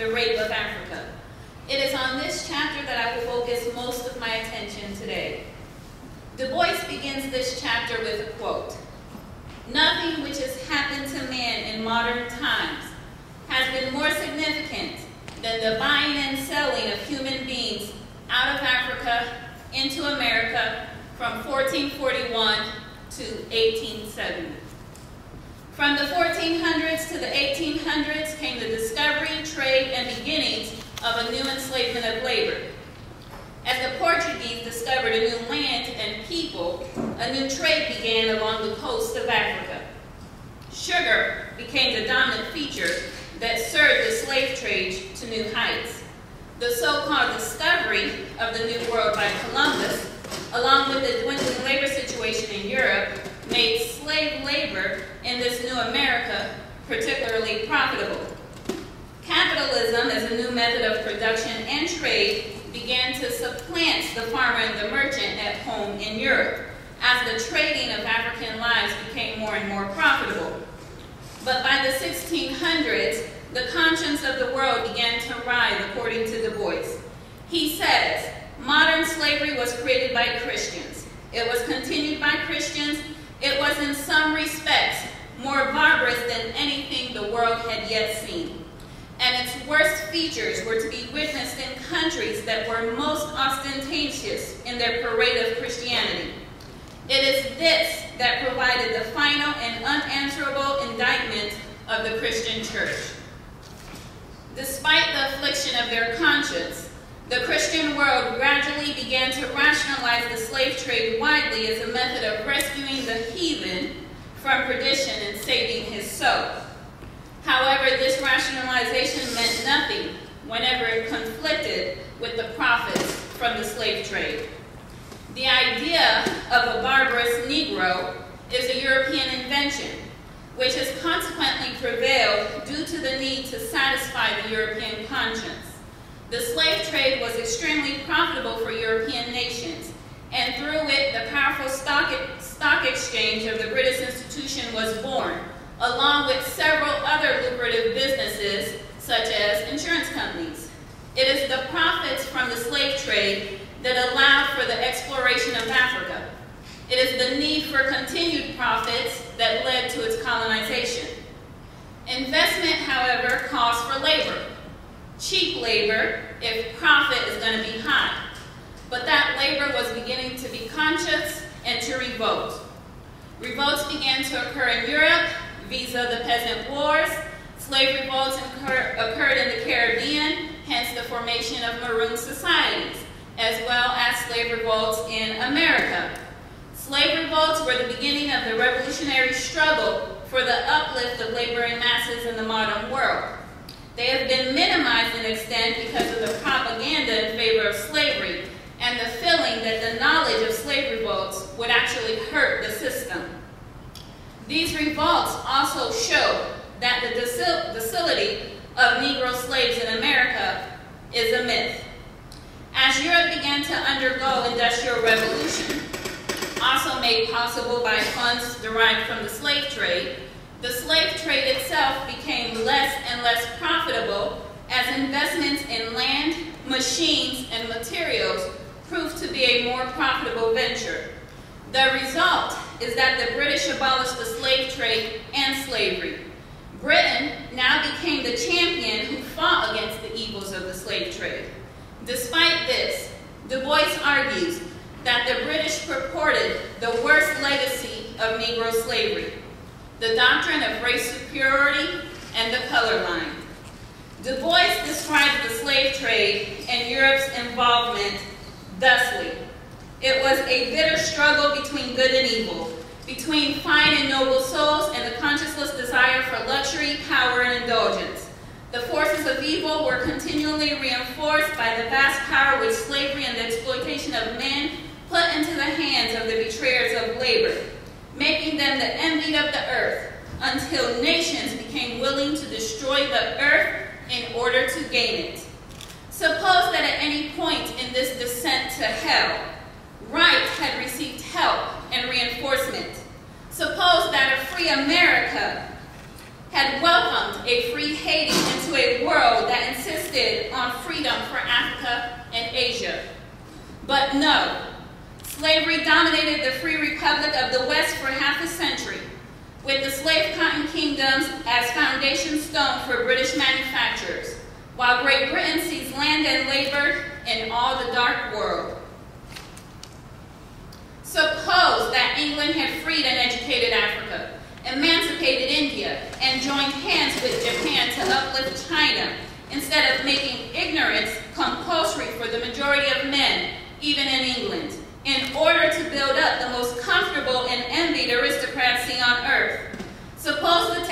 the rape of Africa. It is on this chapter that I will focus most of my attention today. Du Bois begins this chapter with a quote, "Nothing which has happened to man in modern times has been more significant than the buying and selling of human beings out of Africa into America from 1441 to 1870. From the 1400s to the 1800s came the discovery, trade, and beginnings of a new enslavement of labor. As the Portuguese discovered a new land and people, a new trade began along the coast of Africa. Sugar became the dominant feature that served the slave trade to new heights. The so-called discovery of the New World by Columbus, along with the dwindling labor situation in Europe, made slave labor in this new America particularly profitable. Capitalism as a new method of production and trade began to supplant the farmer and the merchant at home in Europe, as the trading of African lives became more and more profitable. But by the 1600s, the conscience of the world began to rise, according to Du Bois. He says, modern slavery was created by Christians. It was continued by Christians. It was in some respects more barbarous than anything the world had yet seen. And its worst features were to be witnessed in countries that were most ostentatious in their parade of Christianity. It is this that provided the final and unanswerable indictment of the Christian church. Despite the affliction of their conscience, the Christian world gradually began to rationalize the slave trade widely as a method of rescuing the heathen from perdition and saving his soul. However, this rationalization meant nothing whenever it conflicted with the profits from the slave trade. The idea of a barbarous Negro is a European invention, which has consequently prevailed due to the need to satisfy the European conscience. The slave trade was extremely profitable for European nations, and through it, the powerful stock exchange of the British institution was born, along with several other lucrative businesses, such as insurance companies. It is the profits from the slave trade that allowed for the exploration of Africa. It is the need for continued profits that led to its colonization. Investment, however, calls for labor. Cheap labor if profit is going to be high. But that labor was beginning to be conscious and to revolt. Revolts began to occur in Europe, vis-a-vis the peasant wars. Slave revolts occurred in the Caribbean, hence the formation of maroon societies, as well as slave revolts in America. Slave revolts were the beginning of the revolutionary struggle for the uplift of laboring masses in the modern world. They have been minimized in extent because of the propaganda in favor of slavery and the feeling that the knowledge of slave revolts would actually hurt the system. These revolts also show that the docility of Negro slaves in America is a myth. As Europe began to undergo industrial revolution, also made possible by funds derived from the slave trade, the slave trade itself became less and less profitable as investments in land, machines, and materials proved to be a more profitable venture. The result is that the British abolished the slave trade and slavery. Britain now became the champion who fought against the evils of the slave trade. Despite this, Du Bois argues that the British purported the worst legacy of Negro slavery, the doctrine of race superiority and the color line. Du Bois describes the slave trade and Europe's involvement thusly: it was a bitter struggle between good and evil, between fine and noble souls and the conscienceless desire for luxury, power, and indulgence. The forces of evil were continually reinforced by the vast power which slavery and the exploitation of men put into the hands of the betrayers of labor, making them the envy of the earth, until nations became willing to destroy the earth in order to gain it. Suppose that at any point in this descent to hell, right had received help and reinforcement. Suppose that a free America had welcomed a free Haiti into a world that insisted on freedom for Africa and Asia. But no, slavery dominated the Free Republic of the West for half a century, with the slave cotton kingdoms as foundation stone for British manufacturers, while Great Britain seized land and labor in all the dark world. Suppose that England had freed and educated Africa, emancipated India, and joined hands with Japan to uplift China, instead of making ignorance compulsory for the majority of men, even in England, in order to build up the most comfortable and envied aristocracy on earth. Suppose the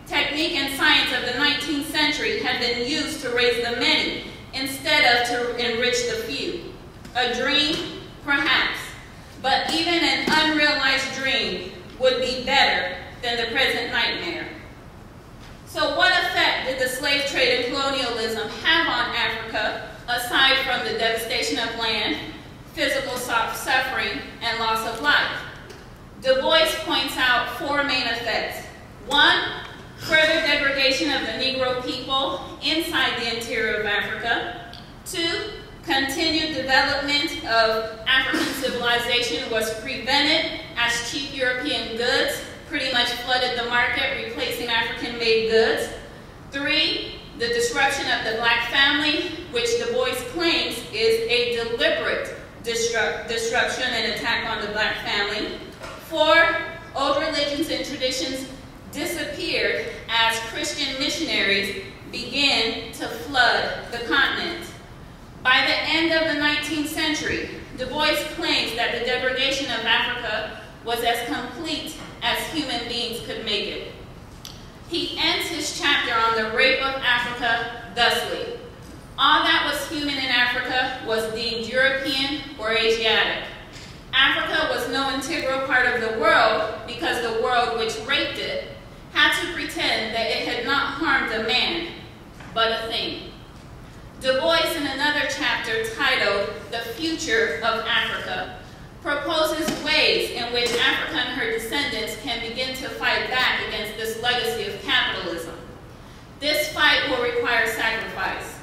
technique and science of the 19th century had been used to raise the many instead of to enrich the few. A dream? Perhaps. But even an unrealized dream would be better than the present nightmare. So what effect did the slave trade and colonialism have on Africa, aside from the devastation of land, physical suffering, and loss of life? Du Bois points out four main effects. One, further degradation of the Negro people inside the interior of Africa. Two, continued development of African civilization was prevented as cheap European goods pretty much flooded the market, replacing African-made goods. Three, the disruption of the black family, which Du Bois claims is a deliberate disruption and attack on the black family. Four, old religions and traditions disappeared as Christian missionaries began to flood the continent. By the end of the 19th century, Du Bois claims that the degradation of Africa was as complete as human beings could make it. He ends his chapter on the rape of Africa thusly: all that was human in Africa was deemed European or Asiatic. Africa was no integral part of the world because the world which raped it had to pretend that it had not harmed a man, but a thing. Du Bois, in another chapter titled "The Future of Africa," proposes ways in which Africa and her descendants can begin to fight back against this legacy of capitalism. This fight will require sacrifice,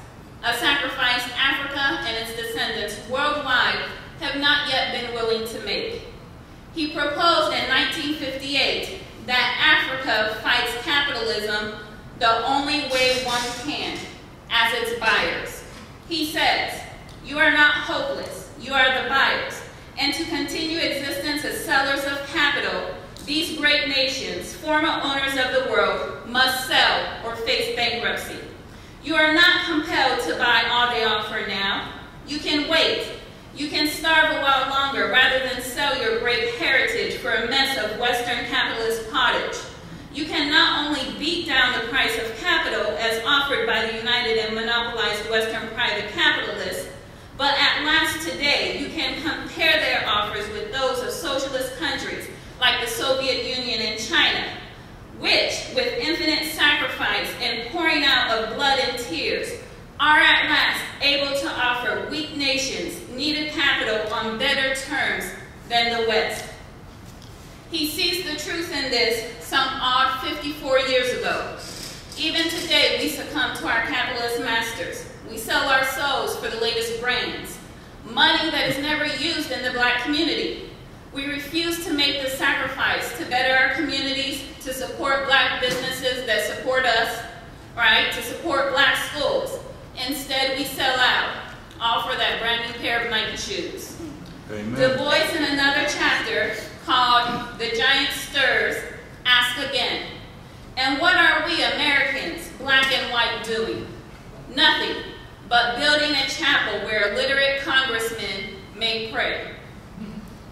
a sacrifice Africa and its descendants worldwide have not yet been willing to make. He proposed in 1958 that Africa fights capitalism the only way one can, as its buyers. He says, "You are not hopeless, you are the buyers, and to continue existence as sellers of capital, these great nations, former owners of the world, must sell or face bankruptcy. You are not compelled to buy all they offer now. You can wait. You can starve a while longer rather than sell your great heritage for a mess of Western capitalist pottage. You can not only beat down the price of capital as offered by the united and monopolized Western private capitalists, but at last today you can compare their offers with those of socialist countries like the Soviet Union and China, which, with infinite sacrifice and pouring out of blood and tears, are at last able to offer weak nations needed capital on better terms than the West." He sees the truth in this some odd 54 years ago. Even today, we succumb to our capitalist masters. We sell our souls for the latest brands, money that is never used in the black community. We refuse to make the sacrifice to better our communities, to support black businesses that support us, right, to support black schools. Instead, we sell out, all for that brand new pair of Nike shoes. Amen. Du Bois, in another chapter called "The Giant Stirs," asks again, and what are we Americans, black and white, doing? Nothing but building a chapel where literate congressmen may pray.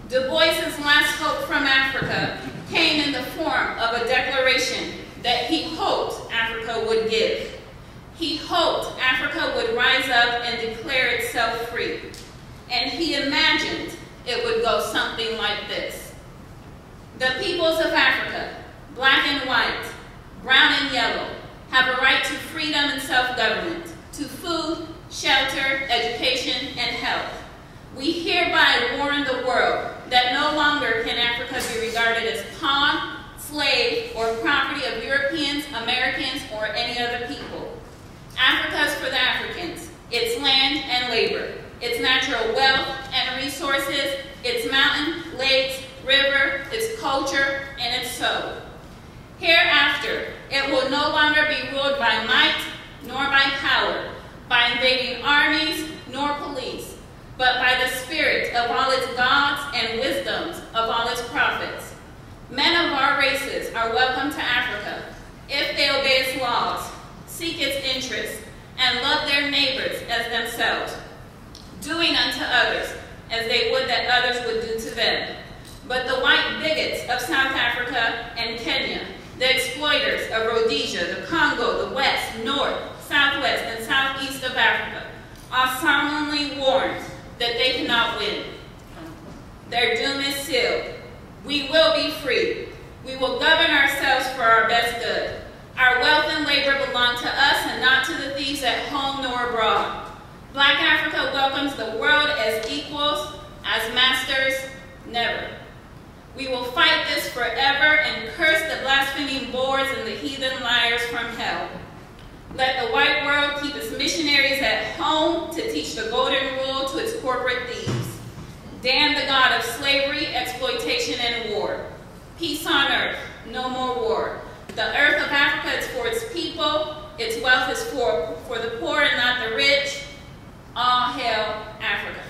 Du Bois's last hope from Africa came in the form of a declaration that he hoped Africa would give. He hoped Africa would rise up and declare itself free. And he imagined it would go something like this: the peoples of Africa, black and white, brown and yellow, have a right to freedom and self-government, to food, shelter, education, and health. We hereby warn the world that no longer can Africa be regarded as pawn, slave, or property of Europeans, Americans, or any other people. Africa is for the Africans, its land and labor, its natural wealth and resources, its mountain, lakes, river, its culture, and its soul. Hereafter, it will no longer be ruled by might, nor by power, by invading armies, nor police, but by the spirit of all its gods and wisdoms of all its prophets. Men of our races are welcome to Africa, if they obey its laws, seek its interests, and love their neighbors as themselves, doing unto others as they would that others would do to them. But the white bigots of South Africa and Kenya, the exploiters of Rhodesia, the Congo, the West, North, Southwest, and Southeast of Africa, are solemnly warned that they cannot win. Their doom is sealed. We will be free. We will govern ourselves for our best good. Our wealth and labor belong to us and not to the thieves at home nor abroad. Black Africa welcomes the world as equals, as masters, never. We will fight this forever and curse the blaspheming Boers and the heathen liars from hell. Let the white world keep its missionaries at home to teach the golden rule to its corporate thieves. Damn the God of slavery, exploitation, and war. Peace on earth, no more war. The earth of Africa is for its people. Its wealth is for the poor and not the rich. All hail Africa.